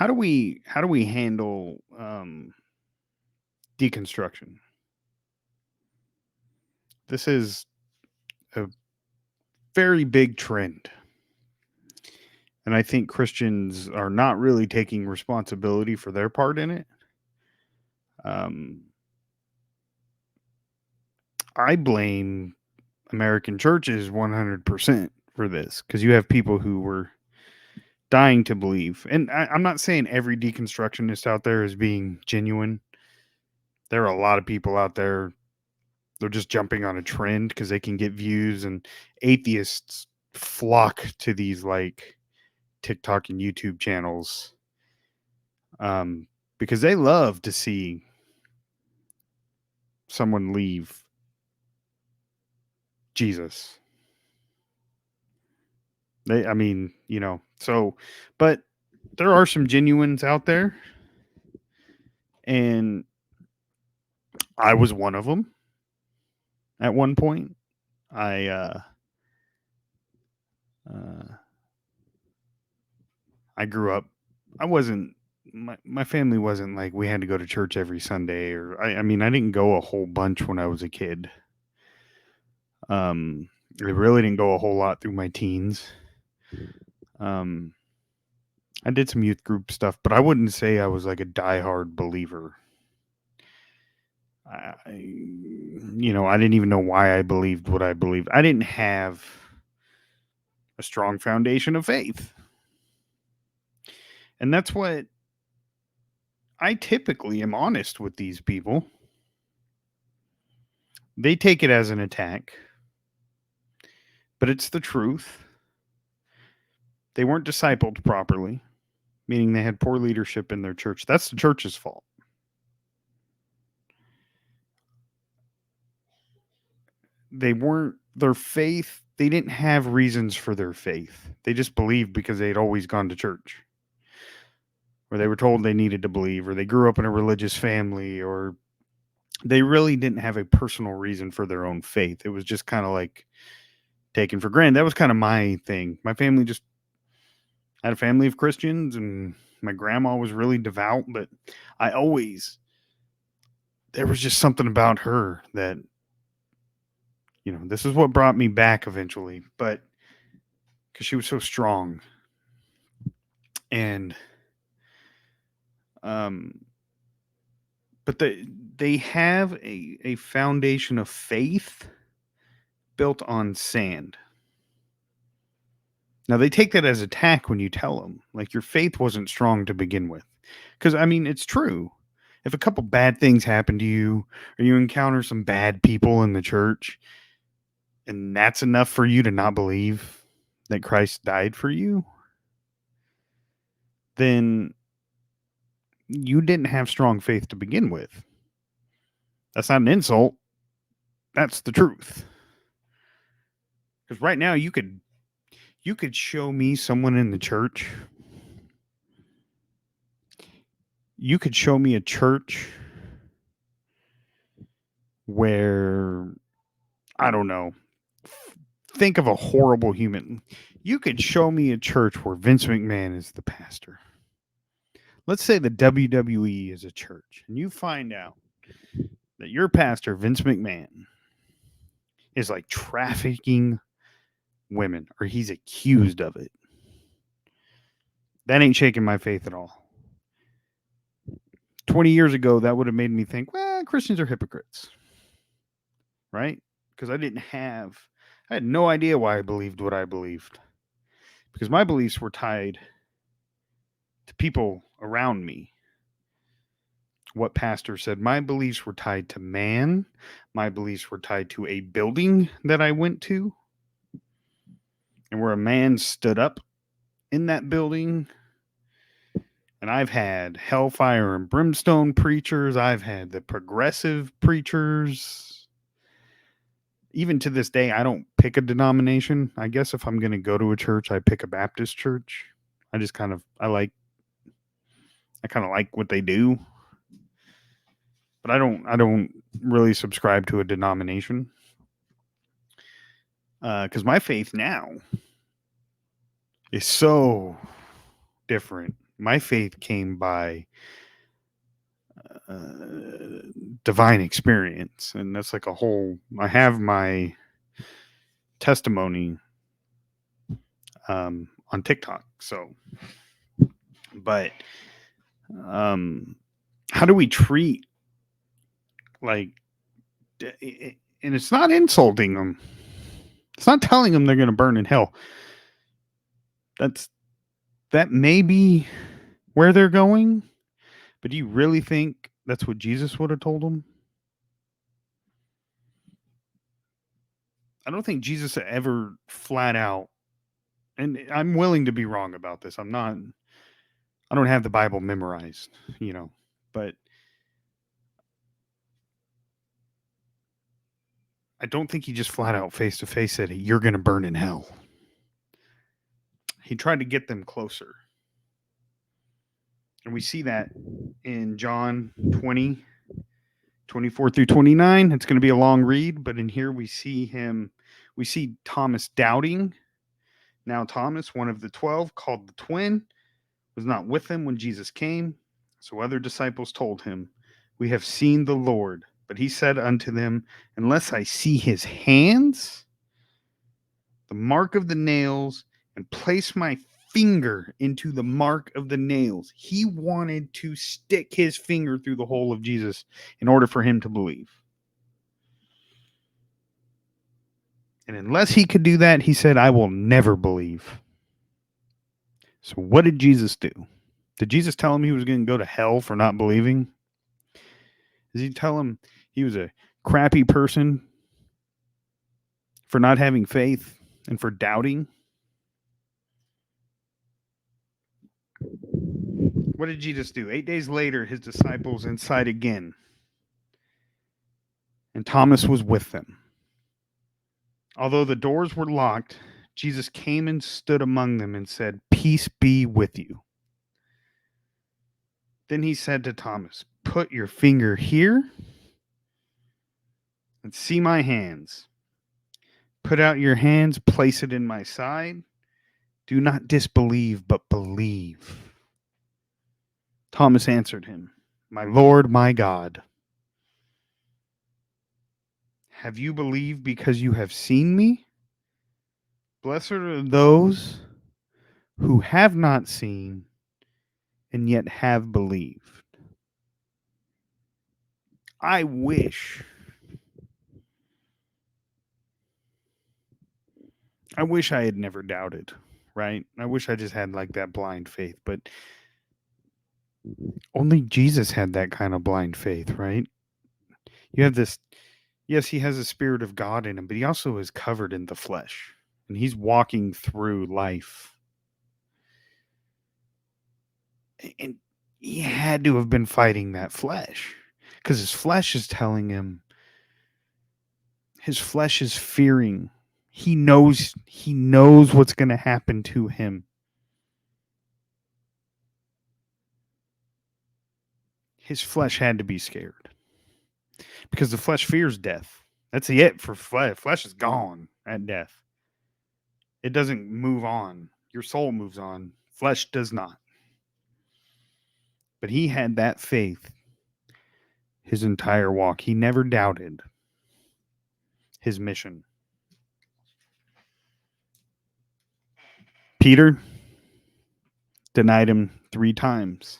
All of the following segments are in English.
how do we handle deconstruction? This is a very big trend, and I think Christians are not really taking responsibility for their part in it. Um, I blame American churches 100% for this because you have people who were dying to believe, and I'm not saying every deconstructionist out there is being genuine. There are a lot of people out there, they're just jumping on a trend because they can get views, and atheists flock to these like TikTok and YouTube channels, um, because they love to see someone leave Jesus. I mean, so, but there are some genuines out there, and I was one of them at one point. I, uh, I grew up, I wasn't, my family wasn't like we had to go to church every Sunday, or I mean, I didn't go a whole bunch when I was a kid. Um, I really didn't go a whole lot through my teens. Um, I did some youth group stuff, but I wouldn't say I was like a diehard believer. I didn't even know why I believed what I believed. I didn't have a strong foundation of faith. And that's what I typically am honest with these people. They take it as an attack, but it's the truth. They weren't discipled properly, meaning they had poor leadership in their church. That's the church's fault. They weren't, their faith, they didn't have reasons for their faith. They just believed because they had always gone to church, or they were told they needed to believe, or they grew up in a religious family, or they really didn't have a personal reason for their own faith. It was just kind of like taken for granted. That was kind of my thing. My family just had a family of Christians, and my grandma was really devout, but I always, there was just something about her that, this is what brought me back eventually, but because she was so strong. And, um, but they have a foundation of faith built on sand. Now they take that as attack when you tell them like your faith wasn't strong to begin with, because I mean it's true. If a couple bad things happen to you, or you encounter some bad people in the church, and that's enough for you to not believe that Christ died for you, then you didn't have strong faith to begin with. That's not an insult. That's the truth. Because right now you could show me someone in the church. You could show me a church where, I don't know, think of a horrible human. You could show me a church where Vince McMahon is the pastor. Let's say the WWE is a church, and you find out that your pastor, Vince McMahon, is like trafficking women, or he's accused of it. That ain't shaking my faith at all. 20 years ago, that would have made me think, well, Christians are hypocrites. Right? Because I had no idea why I believed what I believed. Because my beliefs were tied to people around me. What pastor said, my beliefs were tied to man. My beliefs were tied to a building that I went to, and where a man stood up in that building. And I've had hellfire and brimstone preachers. I've had the progressive preachers. Even to this day, I don't pick a denomination. I guess if I'm going to go to a church, I pick a Baptist church. I just kind of, I kind of like what they do. But I don't really subscribe to a denomination. My faith now is so different. My faith came by divine experience, and that's like a whole. I have my testimony on TikTok. So, but how do we treat like, and it's not insulting them. It's not telling them they're going to burn in hell. That may be where they're going, but do you really think that's what Jesus would have told them? I don't think Jesus ever flat out, and I'm willing to be wrong about this. I don't have the Bible memorized, but I don't think he just flat out face to face said, "You're going to burn in hell." He tried to get them closer. And we see that in John 20, 24 through 29. It's going to be a long read, but in here we see Thomas doubting. Now, Thomas, one of the 12, called the twin, was not with them when Jesus came. So other disciples told him, "We have seen the Lord." But he said unto them, "Unless I see his hands, the mark of the nails, and place my finger into the mark of the nails." He wanted to stick his finger through the hole of Jesus in order for him to believe. And unless he could do that, he said, "I will never believe." So what did Jesus do? Did Jesus tell him he was going to go to hell for not believing? Did he tell him he was a crappy person for not having faith and for doubting? What did Jesus do? 8 days later, his disciples inside again, and Thomas was with them. Although the doors were locked, Jesus came and stood among them and said, "Peace be with you." Then he said to Thomas, "Put your finger here and see my hands. Put out your hands, place it in my side. Do not disbelieve, but believe." Thomas answered him, "My Lord, my God." "Have you believed because you have seen me? Blessed are those who have not seen and yet have believed." I wish I had never doubted, right? I wish I just had like that blind faith, but only Jesus had that kind of blind faith, right? You have this, yes, he has a spirit of God in him, but he also is covered in the flesh and he's walking through life. And he had to have been fighting that flesh because his flesh is telling him, his flesh is fearing. He knows what's going to happen to him. His flesh had to be scared because the flesh fears death. That's it for flesh. Flesh is gone at death. It doesn't move on. Your soul moves on. Flesh does not. But he had that faith his entire walk. He never doubted his mission. Peter denied him 3 times.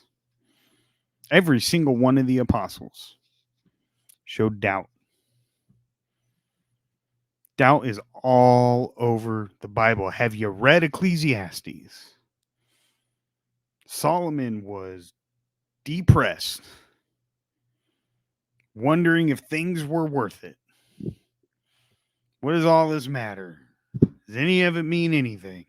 Every single one of the apostles showed doubt. Doubt is all over the Bible. Have you read Ecclesiastes? Solomon was depressed, wondering if things were worth it. What does all this matter? Does any of it mean anything?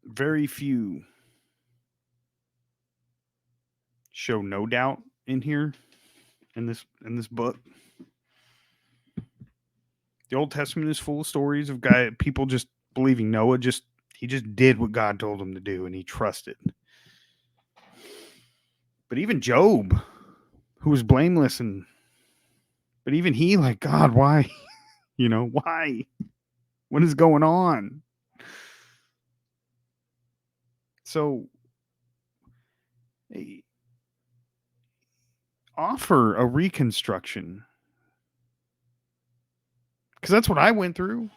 Very few show no doubt in here in this book. The Old Testament is full of stories of people just believing Noah he just did what God told him to do and he trusted. But even Job, who was blameless but But even he, like, God, why? Why? What is going on? So, eh, offer a reconstruction, because that's what I went through.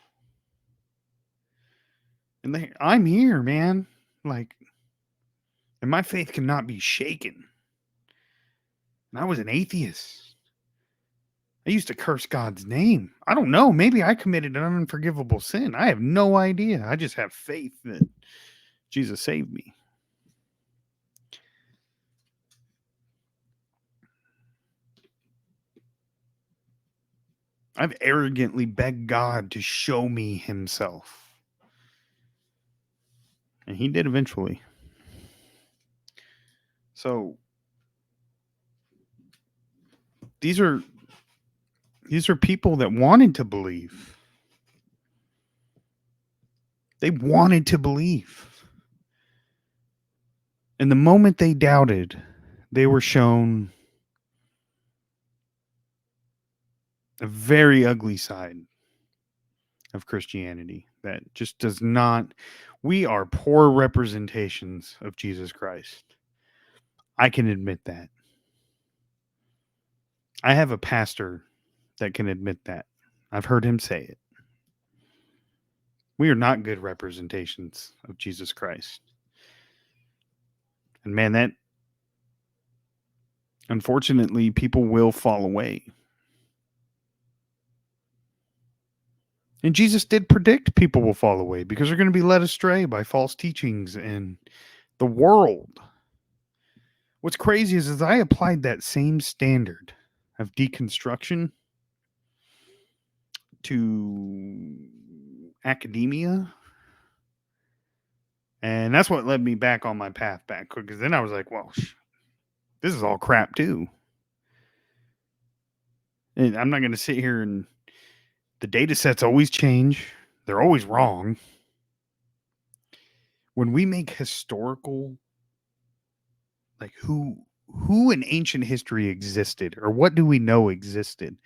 And I'm here, man. Like, and my faith cannot be shaken. And I was an atheist. I used to curse God's name. I don't know. Maybe I committed an unforgivable sin. I have no idea. I just have faith that Jesus saved me. I've arrogantly begged God to show me himself. And he did eventually. So these are people that wanted to believe. They wanted to believe. And the moment they doubted, they were shown a very ugly side of Christianity that just does not. We are poor representations of Jesus Christ. I can admit that. I have a pastor that can admit that. I've heard him say it. We are not good representations of Jesus Christ. And man, that unfortunately people will fall away. And Jesus did predict people will fall away because they're going to be led astray by false teachings and the world. What's crazy is I applied that same standard of deconstruction to academia. And that's what led me back on my path back, because then I was like, well, this is all crap too. And I'm not going to sit here and the data sets always change. They're always wrong. When we make historical, like who in ancient history existed, or what do we know existed?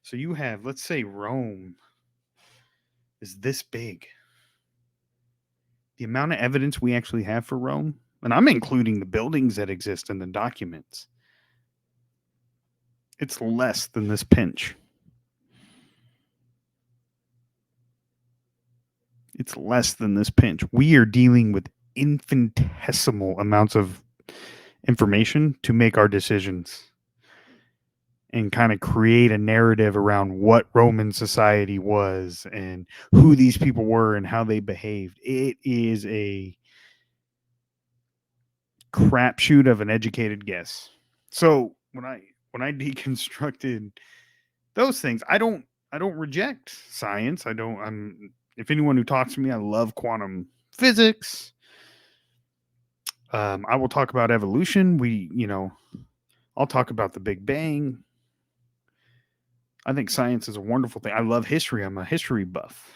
So you have, let's say Rome is this big. The amount of evidence we actually have for Rome, and I'm including the buildings that exist in the documents, it's less than this pinch. It's less than this pinch. We are dealing with infinitesimal amounts of information to make our decisions and kind of create a narrative around what Roman society was and who these people were and how they behaved. It is a crapshoot of an educated guess. So when I deconstructed those things, I don't reject science. If anyone who talks to me, I love quantum physics. I will talk about evolution. I'll talk about the Big Bang. I think science is a wonderful thing. I love history. I'm a history buff.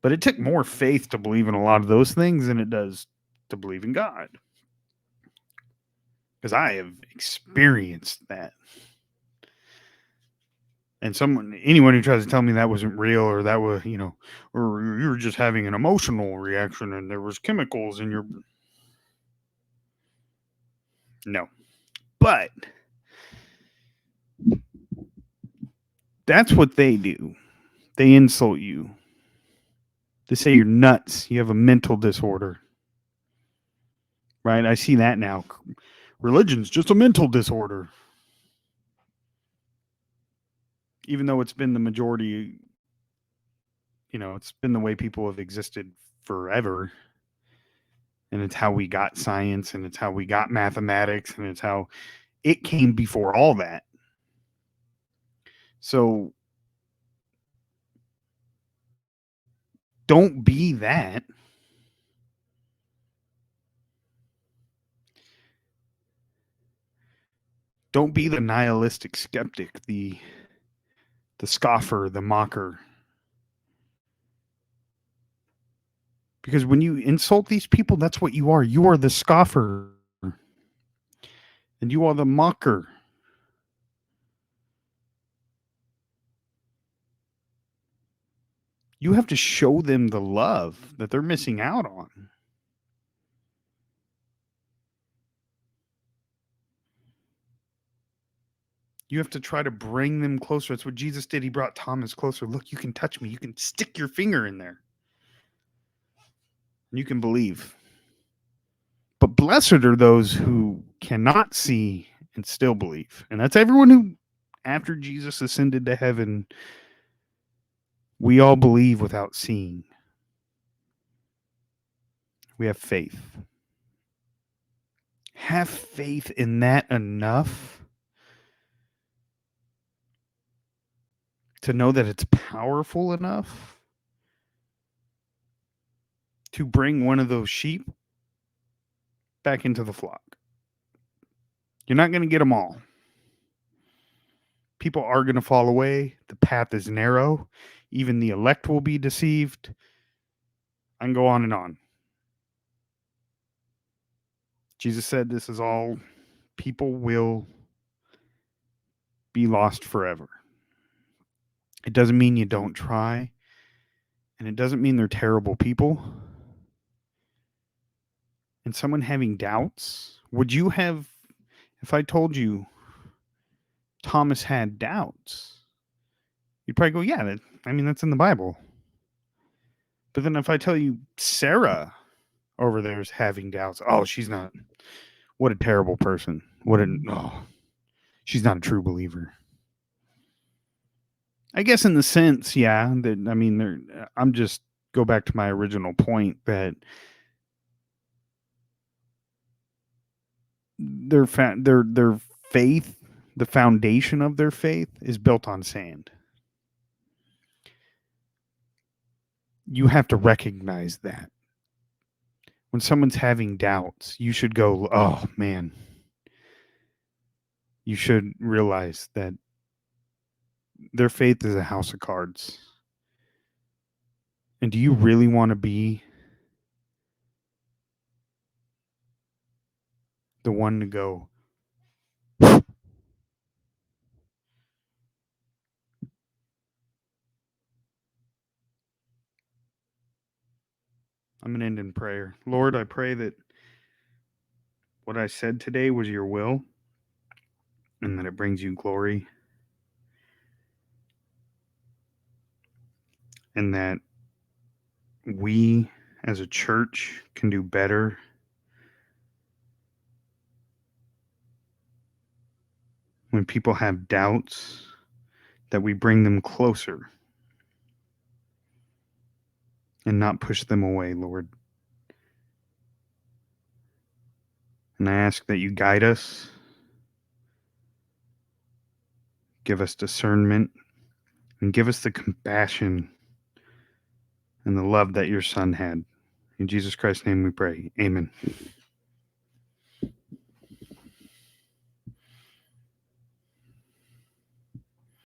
But it took more faith to believe in a lot of those things than it does to believe in God. Because I have experienced that. And anyone who tries to tell me that wasn't real, or that was, or you were just having an emotional reaction and there was chemicals in your. No. But that's what they do. They insult you. They say you're nuts. You have a mental disorder. Right? I see that now. Religion's just a mental disorder. Even though it's been the majority, it's been the way people have existed forever. And it's how we got science, and it's how we got mathematics, and it's how it came before all that. So don't be that. Don't be the nihilistic skeptic, the scoffer, the mocker. Because when you insult these people, that's what you are. You are the scoffer. And you are the mocker. You have to show them the love that they're missing out on. You have to try to bring them closer. That's what Jesus did. He brought Thomas closer. Look, you can touch me. You can stick your finger in there. And you can believe. But blessed are those who cannot see and still believe. And that's everyone who, after Jesus ascended to heaven, we all believe without seeing. We have faith. Have faith in that enough to know that it's powerful enough to bring one of those sheep back into the flock. You're not going to get them all. People are going to fall away. The path is narrow. Even the elect will be deceived. I can go on and on. Jesus said this is all people will be lost forever. It doesn't mean you don't try, and it doesn't mean they're terrible people. And someone having doubts, would you have, if I told you Thomas had doubts, you'd probably go, yeah, that's in the Bible. But then if I tell you Sarah over there is having doubts, oh, she's not, what a terrible person. She's not a true believer. I guess in the sense, yeah, that, I'm just go back to my original point that their faith, the foundation of their faith is built on sand. You have to recognize that. When someone's having doubts, you should go, oh man. You should realize that their faith is a house of cards. And do you really want to be the one to go, I'm going to end in prayer. Lord, I pray that what I said today was your will and that it brings you glory and that we as a church can do better when people have doubts, that we bring them closer and not push them away, Lord. And I ask that you guide us, give us discernment, and give us the compassion and the love that your Son had. In Jesus Christ's name we pray. Amen.